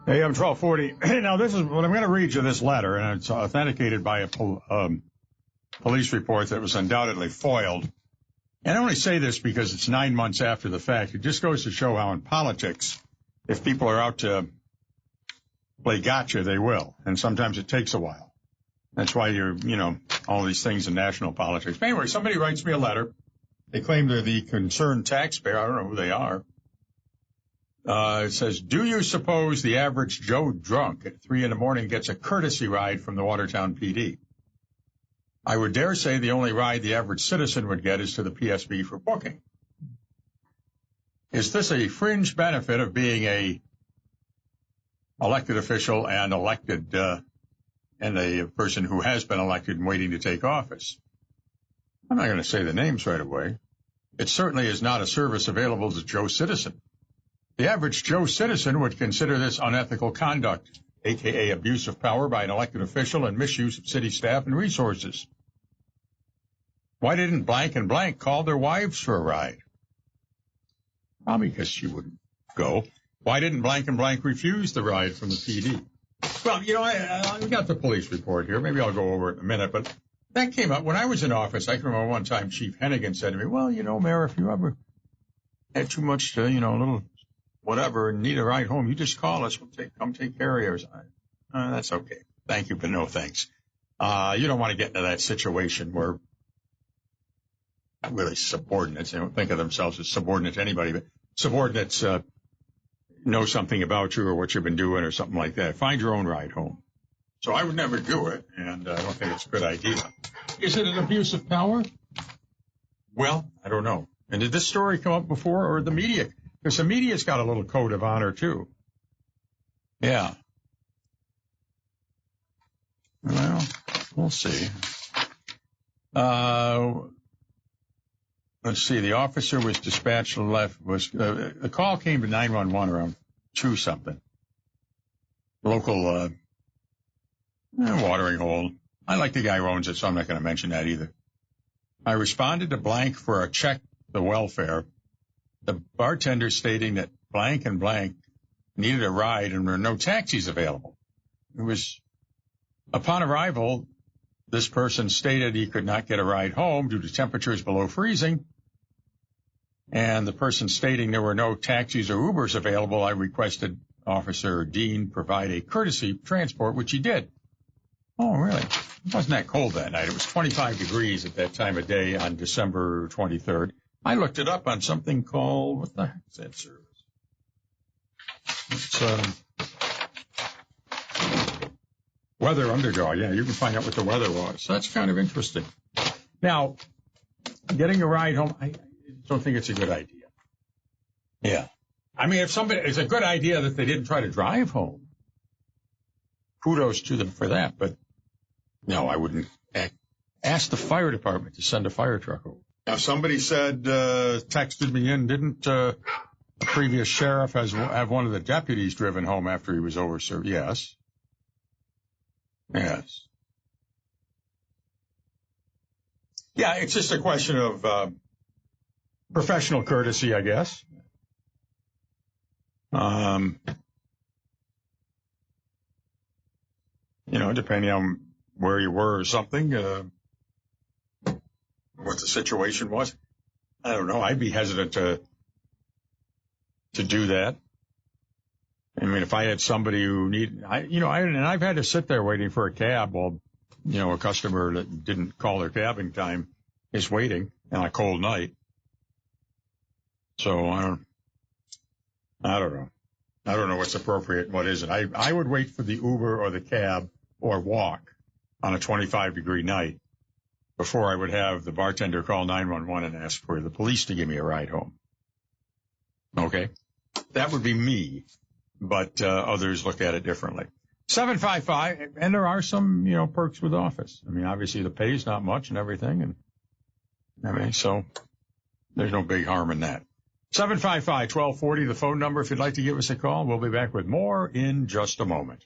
AM 1240. Now, this is what I'm going to read you, this letter, and it's authenticated by a police report that was undoubtedly foiled. And I only say this because it's 9 months after the fact. It just goes to show how in politics, if people are out to play gotcha, they will. And sometimes it takes a while. That's why all these things in national politics. But anyway, somebody writes me a letter. They claim they're the concerned taxpayer. I don't know who they are. It says, do you suppose the average Joe drunk at 3 a.m. gets a courtesy ride from the Watertown PD? I would dare say the only ride the average citizen would get is to the PSB for booking. Is this a fringe benefit of being a elected official and elected, and a person who has been elected and waiting to take office? I'm not going to say the names right away. It certainly is not a service available to Joe citizen. The average Joe citizen would consider this unethical conduct, a.k.a. abuse of power by an elected official and misuse of city staff and resources. Why didn't blank and blank call their wives for a ride? Probably because she wouldn't go. Why didn't blank and blank refuse the ride from the PD? Well, I got the police report here. Maybe I'll go over it in a minute, but that came up when I was in office. I can remember one time Chief Hennigan said to me, well, Mayor, if you ever had too much to, a little whatever, and need a ride home, you just call us. We'll come take care of yours. That's okay. Thank you, but no thanks. You don't want to get into that situation where not really subordinates, they don't think of themselves as subordinate to anybody, but subordinates know something about you or what you've been doing or something like that. Find your own ride home. So I would never do it, and I don't think it's a good idea. Is it an abuse of power? Well, I don't know. And did this story come up before, or the media? Because the media's got a little code of honor, too. Yeah. Well, we'll see. Let's see. The officer was dispatched to the left. A call came to 911 around 2-something. Local watering hole. I like the guy who owns it, so I'm not going to mention that either. I responded to blank for a check the welfare. The bartender stating that blank and blank needed a ride and there were no taxis available. It was upon arrival, this person stated he could not get a ride home due to temperatures below freezing. And the person stating there were no taxis or Ubers available, I requested Officer Dean provide a courtesy transport, which he did. Oh, really? It wasn't that cold that night. It was 25 degrees at that time of day on December 23rd. I looked it up on something called, what the heck is that service? It's Weather Underdog. Yeah, you can find out what the weather was. So that's kind of interesting. Now, getting a ride home, I don't think it's a good idea. Yeah. I mean, it's a good idea that they didn't try to drive home. Kudos to them for that, but no, I wouldn't ask the fire department to send a fire truck over. Now, somebody said, texted me in, didn't a previous sheriff have one of the deputies driven home after he was overserved? Yes. Yes. Yeah, it's just a question of professional courtesy, I guess. Depending on where you were or something, what the situation was. I don't know. I'd be hesitant to do that. I mean, if I had somebody who I've had to sit there waiting for a cab while, a customer that didn't call their cab in time is waiting on a cold night. So I don't know. I don't know what's appropriate and what isn't. I would wait for the Uber or the cab or walk on a 25-degree night before I would have the bartender call 911 and ask for the police to give me a ride home. Okay? That would be me, but others look at it differently. 755, and there are some, perks with office. I mean, obviously the pay's not much and everything, so there's no big harm in that. 755-1240, the phone number if you'd like to give us a call. We'll be back with more in just a moment.